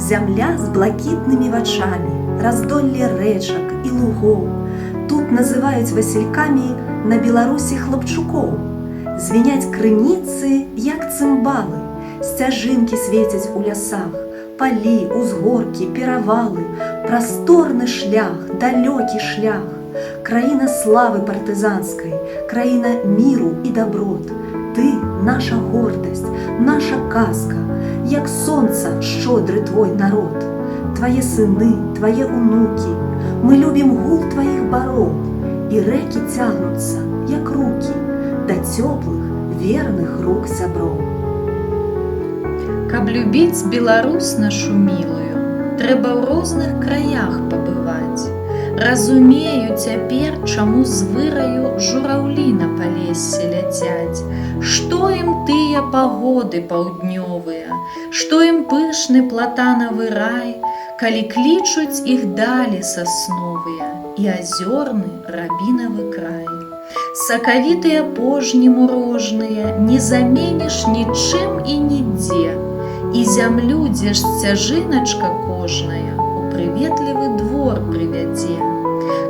Зямля з блакітнымі вачамі, раздолле рэчак і лугоў. Тут называюць васількамі на Беларусі хлапчукоў. Звіняць крыніцы, як цымбалы, сцяжынкі свецяць у лясах, палі, узгоркі, перавалы, прасторны шлях, далёкі шлях. Краіна славы партызанскай, краіна міру і даброт. Ты – наша гордасць, наша казка, як сонца шчодры твой народ. Твае сыны, твае унукі, мы любім гул тваіх бароў, і рэкі цягнуцца, як рукі, да цёплых, верных рук сяброў. Каб любіць Беларусь нашу мілую, трэба ў розных краях пабываць. Разумею цяпер, чаму з выраю жураўлі на палесе ляцяць. Што ім тыя пагоды паўднёвыя, што ім пышны платанавы рай, калі клічуць іх далі сасновыя і азёрны рабінавы край. Сакавітыя пожні мурожныя не заменіш нічым і нідзе, і зямлю, дзе ж сцяжыначка кожная, у прыветлівы двор прывядзе.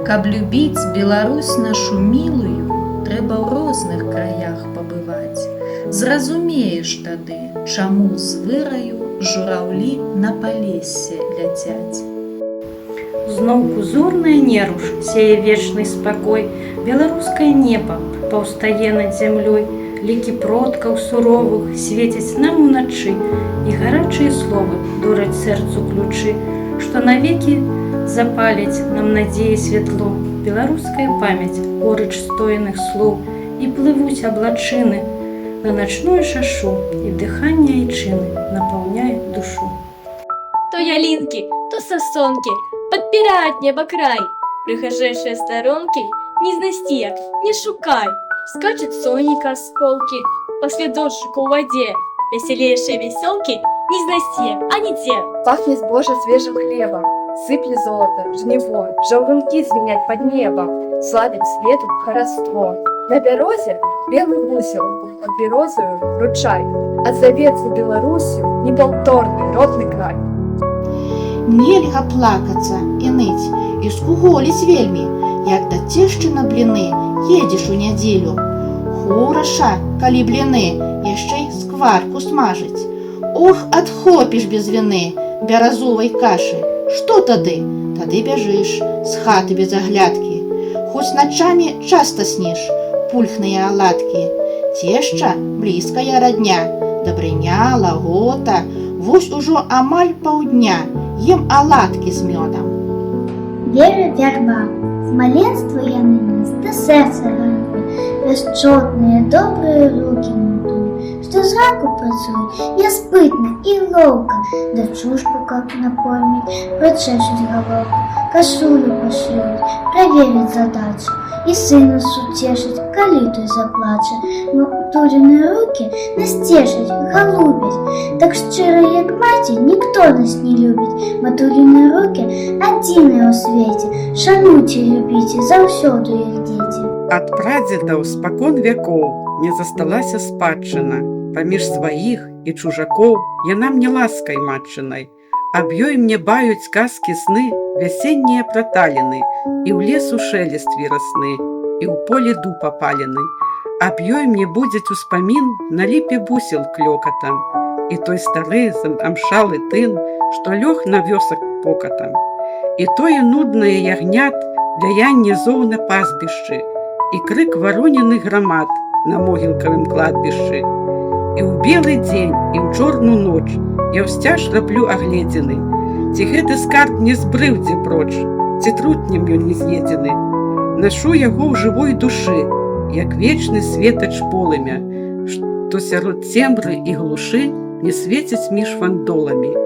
Каб любіць Беларусь нашу мілую, трэба ў розных краях пабываць. Зразумееш тады, чаму з выраю жураўлі на палесе ляцяць. Зноўку зорная неруш сее вечны спакой, беларускае неба паўстае над зямлёй, лікі продкаў суровых свецяць нам уначы, і гарачыя словы дураць сэрцу ключы, што навекі запаляць нам надзеі святло, беларуская памяць горыч стоеных слоў, і плывуць аблачыны на начную шашу, і дыханне айчыны напаўняе душу. То ялинки, то сосонки подпирают небо край. Прихожейшие сторонки не знастия, не шукай. Скачет сонника осколки по следочку в воде. Веселейшие веселки не знастия, а не те. Пахнет Боже свежим хлебом, сыпли золото, жниво, жаурынки звенят под небом, славит свету хороство. На берозе белый гусел, под берозою ручай, а завет за Беларусью неполторный родный край. Нельга плакацца і ныць, і скуголіць вельмі, як да цешчы на бліны едзеш у нядзелю. Хораша, калі бліны, яшчэ й скварку смажыць. Ох, адхопіш без віны бяразовай кашы. Што тады? Тады бяжыш з хаты без аглядкі. Хоць начамі часта сніш пульхныя аладкі. Цешча блізкая радня, дабрыня, лагота. Вось ужо амаль паўдня ем аладкі з мёдам. Веры вярба, смаленства яны нас да сэрца ранкуй, бясчотныя добрыя рукі мутуй, што зранку працуюць няспытна і лоўка, дачушку как накорміць, прачэшуць галоўку, кашулю пашыюць, праверыць задачу, і сына суцешыць, калі той заплача. Матуліны рукі нас цешаць, галубяць, так шчыра, як маці, ніхто нас не любіць. Матуліны рукі адзіныя ў свеце, шануйце, любіце заўсёды іх дзеці. Ад прадзедаў спакон вякоў не засталася спадчына. Паміж сваіх і чужакоў яна мне ласкай матчынай. Аб ёй мне баюць казкі сны вясеннія праталіны, і ў лесу шелест вірасны, і ў поле дуб апалены. Аб ёй мне будзець успамін на ліпе бусел клёкатам, і той стары замшалы тын, што лёг на вёсак покатам. І тое нуднае ягнят ляянне зоў на пазбішчы, і крык варонены грамад на могілкавым кладбішчы. І ў белы дзень, і ў чорную ноч я ўсцяж раблю агледзены. Ці гэты скарб не збрыў дзе проч, ці трутнем ён не з'едзены. Нашу яго ў жывой душы, як вечны светач полымя, што сярод цемры і глушы не свеціць між фандоламі.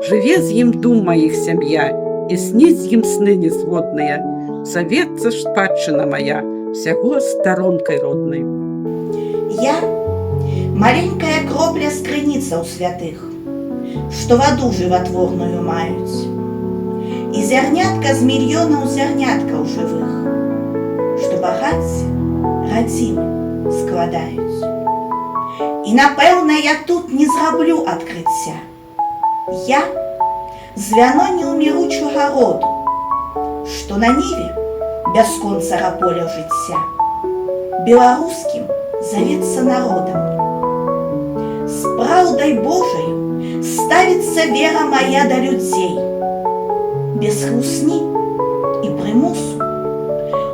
Жыве з ім дум маіх сям'я, і сніць з ім сны незводныя. Завецца спадчына мая всяго старонкай роднай. Я маленькая кропля з крыніцаў святых, што ваду жыватворную маюць, і зярнятка з мільёнаў зярняткаў жывых, што багацце гадзіны складаюць. І напэўна я тут не зраблю адкрыцця. Я звяно неуміручага роду, што на ніве бясконцага поля жыцця беларускім завецца народам. З праўдай Божаю ставіцца вера моя да людзей, без хлусні і прымусу.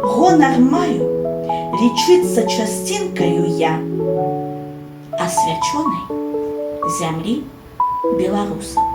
Гонар маю лічыцца частинкою я асвячонай зямлі беларусаў.